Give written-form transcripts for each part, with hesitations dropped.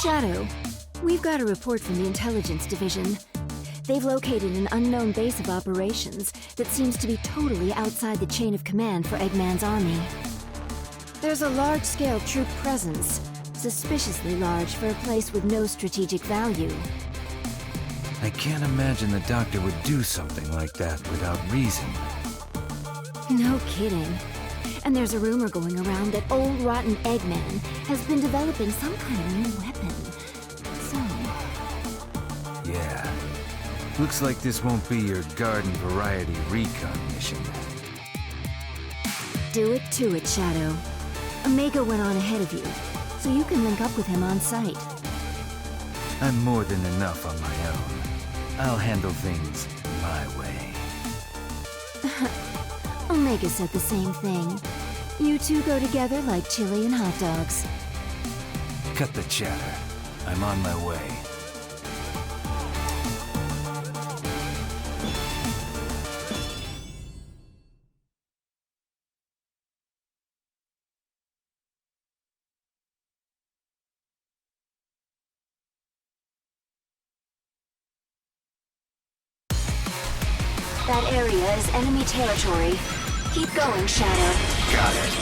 Shadow, we've got a report from the Intelligence Division. They've located an unknown base of operations that seems to be totally outside the chain of command for Eggman's army. There's a large-scale troop presence, suspiciously large for a place with no strategic value. I can't imagine the Doctor would do something like that without reason. No kidding. And there's a rumor going around that old rotten Eggman has been developing some kind of new weapon. So... Yeah. Looks like this won't be your garden variety recon mission. do it to it, Shadow. Omega went on ahead of you, so you can link up with him on site. I'm more than enough on my own. I'll handle things my way. Omega said the same thing. You two go together like chili and hot dogs. Cut the chatter. I'm on my way. That area is enemy territory. Keep going, Shadow. Got it.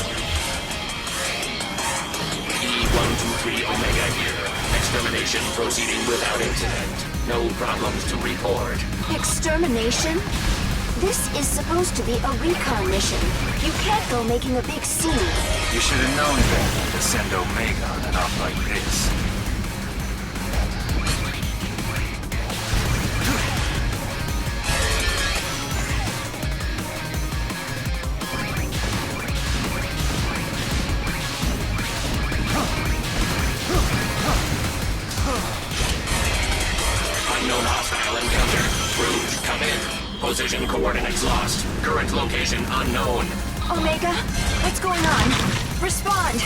E-123 Omega here. Extermination proceeding without incident. No problems to report. Extermination? This is supposed to be a recon mission. You can't go making a big scene. You should have known better to send Omega on an op like this. Unknown hostile encounter. Rouge, come in. Position coordinates lost. Current location unknown. Omega, what's going on? Respond!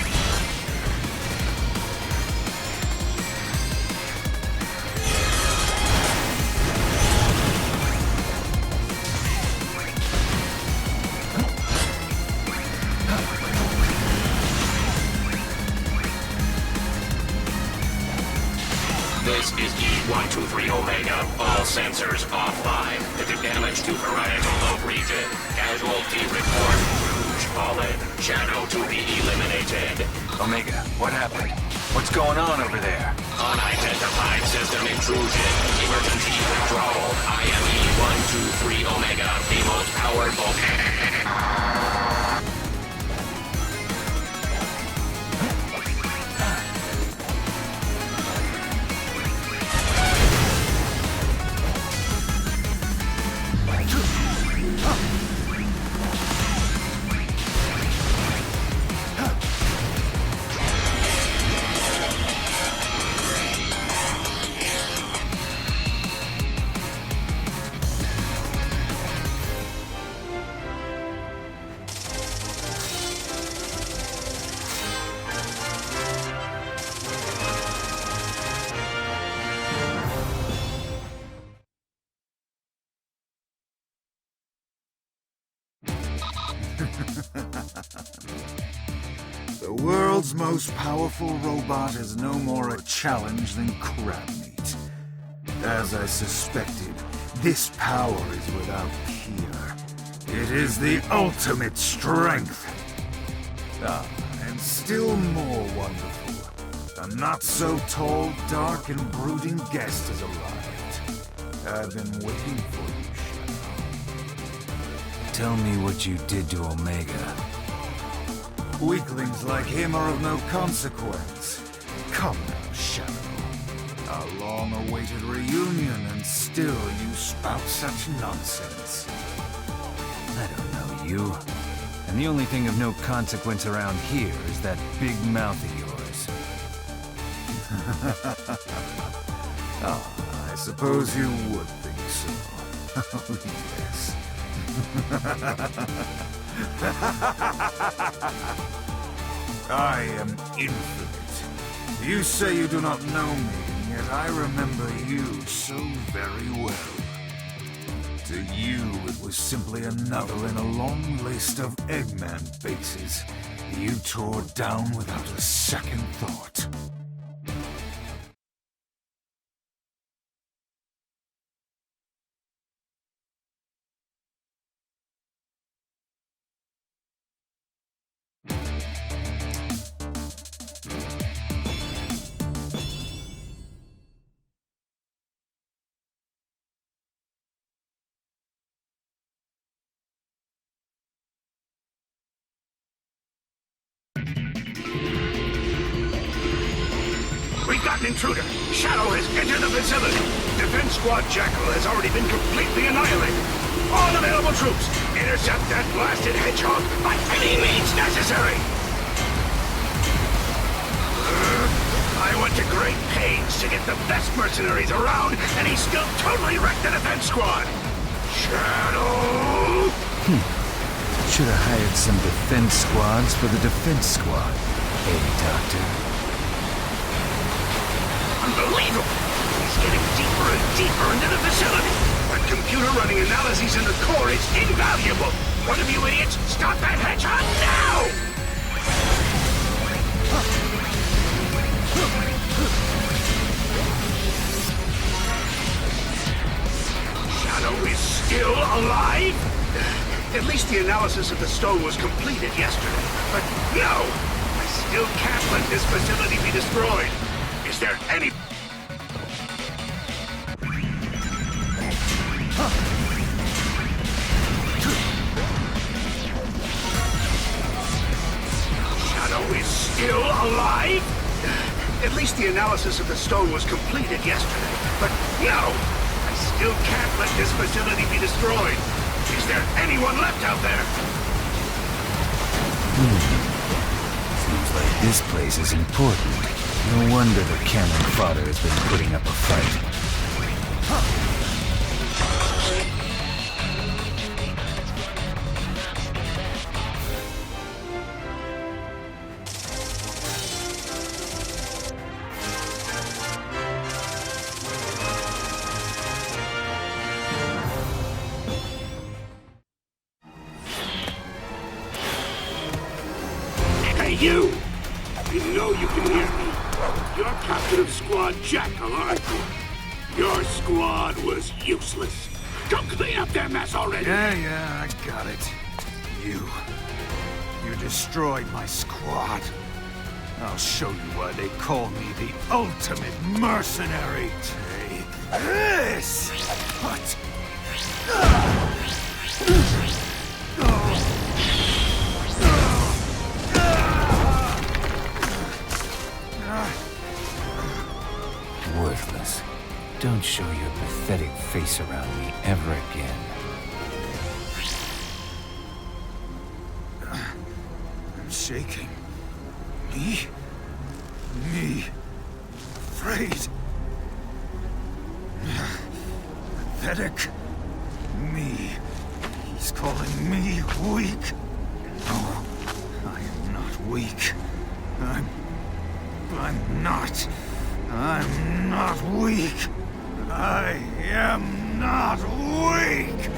This is E-123 Omega. All sensors offline. Detect damage to parietal lobe region. Casualty report. Rouge fallen. Shadow to be eliminated. Omega, what happened? What's going on over there? Unidentified system intrusion. Emergency withdrawal. IME-123 Omega. The most powerful... The world's most powerful robot is no more a challenge than crab meat. As I suspected, this power is without peer. It is the ultimate strength. Ah, and still more wonderful, a not-so-tall, dark, and brooding guest has arrived. I've been waiting for you, Shadow. Tell me what you did to Omega. Weaklings like him are of no consequence. Come now, Shadow. A long-awaited reunion, and still you spout such nonsense. I don't know you. And the only thing of no consequence around here is that big mouth of yours. Ah, I suppose you would think so. Oh, yes. I am infinite. You say you do not know me, and yet I remember you so very well. To you, it was simply another in a long list of Eggman bases you tore down without a second thought. got an intruder. Shadow has entered the facility. Defense Squad Jackal has already been completely annihilated. All available troops, intercept that blasted hedgehog by any means necessary. I went to great pains to get the best mercenaries around, and he still totally wrecked the defense squad. Shadow! Should have hired some defense squads for the defense squad. Hey, Doctor. Unbelievable! He's getting deeper and deeper into the facility. But computer running analyses in the core is invaluable. One of you idiots, stop that hedgehog now! Shadow is still alive? At least the analysis of the stone was completed yesterday. But no! I still can't let this facility be destroyed. Is there any... Shadow is still alive? At least the analysis of the stone was completed yesterday. But no! I still can't let this facility be destroyed. Is there anyone left out there? Seems like this place is important. No wonder the cannon fodder has been putting up a fight. Hey, you! You know you can hear me. You're captain of Squad Jackal, aren't you? Your squad was useless. Go clean up their mess already! Yeah, I got it. You destroyed my squad. I'll show you why they call me the ultimate mercenary. Take this! What? Worthless. Don't show your pathetic face around me ever again. I'm shaking. Me? Afraid? Pathetic? Me? He's calling me weak? No, I am not weak. I'm not weak. I am not weak.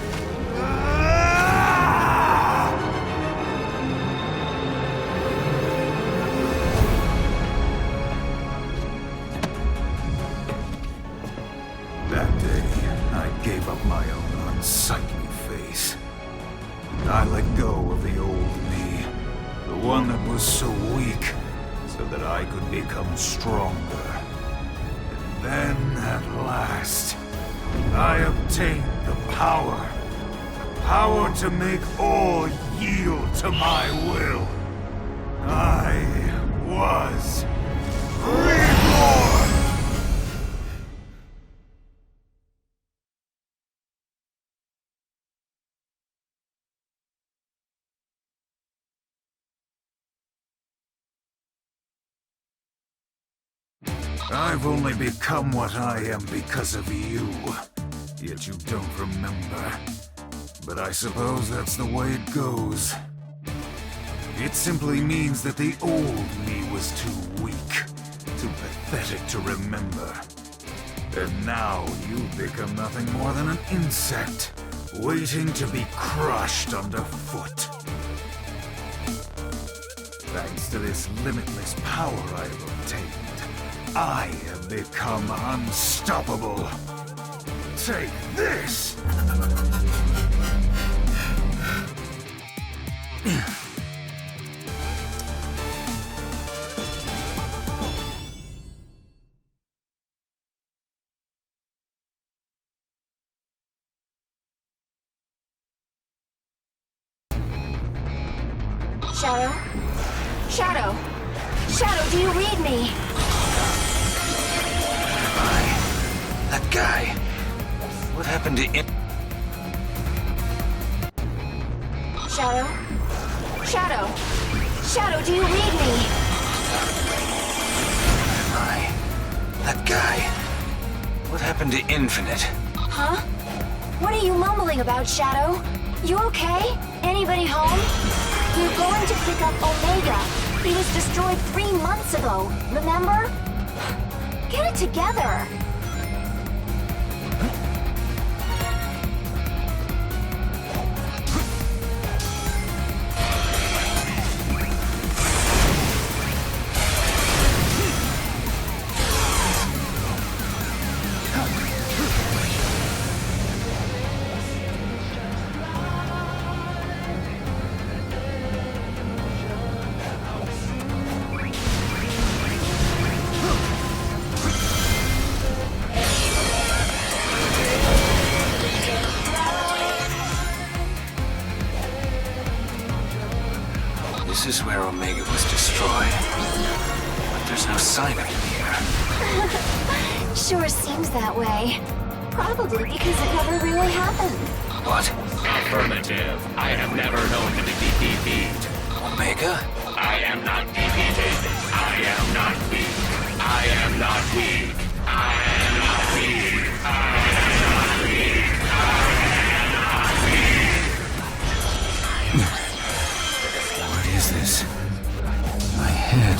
That day, I gave up my own unsightly face. I let go of the old me, the one that was so weak, so that I could become stronger. And then, at last, I obtained the power to make all yield to my will. I was reborn! I've only become what I am because of you. Yet you don't remember. But I suppose that's the way it goes. It simply means that the old me was too weak, too pathetic to remember. And now you've become nothing more than an insect, waiting to be crushed underfoot. Thanks to this limitless power I have obtained, I have become unstoppable. Take this! Shadow? Shadow? Shadow, do you read me? That guy. What happened to Shadow? Shadow? Shadow, do you read me? That guy. What happened to Infinite? Huh? What are you mumbling about, Shadow? You okay? Anybody home? We're going to pick up Omega. He was destroyed 3 months ago, remember? Get it together. This is where Omega was destroyed. But there's no sign of it here. Sure seems that way. Probably because it never really happened. What? Affirmative. I have never known him to be defeated. Omega? I am not defeated. I am not weak. I am not weak. I am not weak. I am not weak. I am not weak. What is this? My head.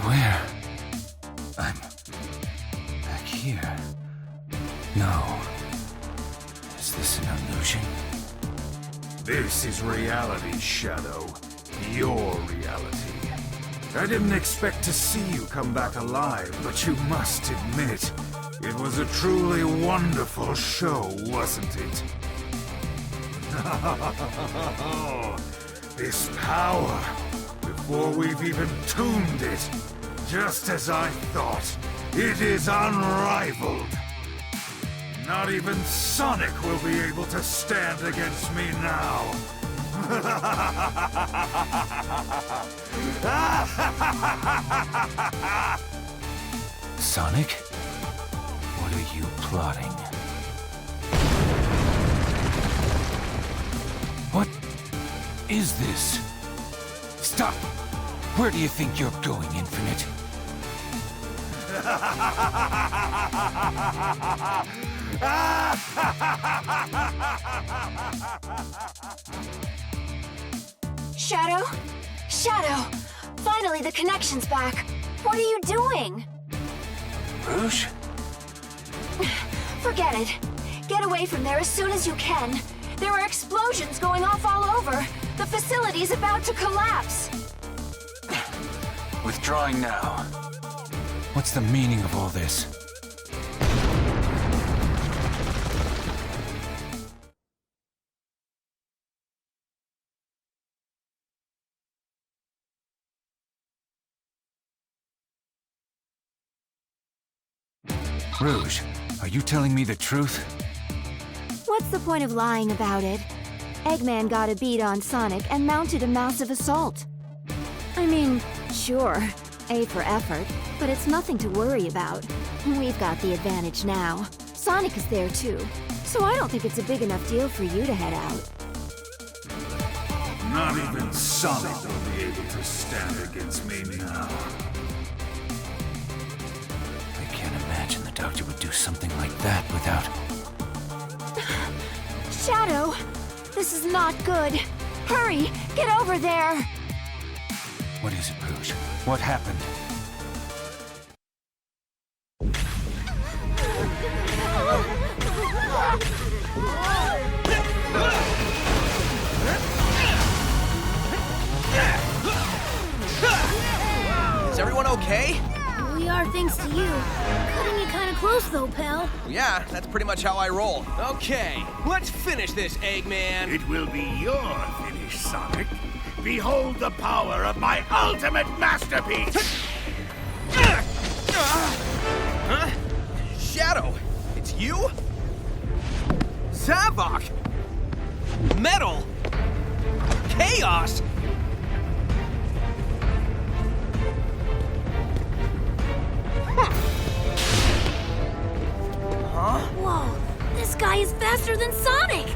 Where? I'm back here. No. Is this an illusion? This is reality, Shadow. Your reality. I didn't expect to see you come back alive, but you must admit, it was a truly wonderful show, wasn't it? This power, before we've even tuned it, just as I thought, it is unrivaled. Not even Sonic will be able to stand against me now. Sonic? What are you plotting? What is this? Stop! Where do you think you're going, Infinite? Shadow? Shadow! Finally, the connection's back. What are you doing? Rouge? Forget it. Get away from there as soon as you can. There are explosions going off all over. The facility's about to collapse. Withdrawing now. What's the meaning of all this? Rouge, are you telling me the truth? What's the point of lying about it? Eggman got a beat on Sonic and mounted a massive assault. I mean, sure, A for effort, but it's nothing to worry about. We've got the advantage now. Sonic is there too, so I don't think it's a big enough deal for you to head out. Not even Sonic will be able to stand against me now. I can't imagine the Doctor would do something like that without... Shadow! This is not good. Hurry! Get over there! What is it, Rouge? What happened? Is everyone okay? We are, thanks to you. Cutting it kind of close, though, pal. Yeah, that's pretty much how I roll. Okay, let's finish this, Eggman. It will be your finish, Sonic. Behold the power of my ultimate masterpiece! Huh? Shadow, it's you? Zavok! Metal! Chaos! Whoa, this guy is faster than Sonic!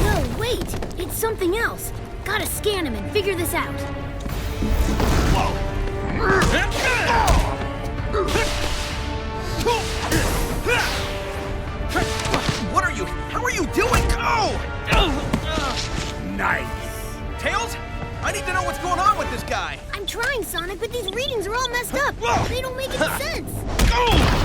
No, wait, it's something else. Gotta scan him and figure this out. What are you? How are you doing? Oh! Nice. Tails? I need to know what's going on with this guy. I'm trying, Sonic, but these readings are all messed up. They don't make any sense. Oh!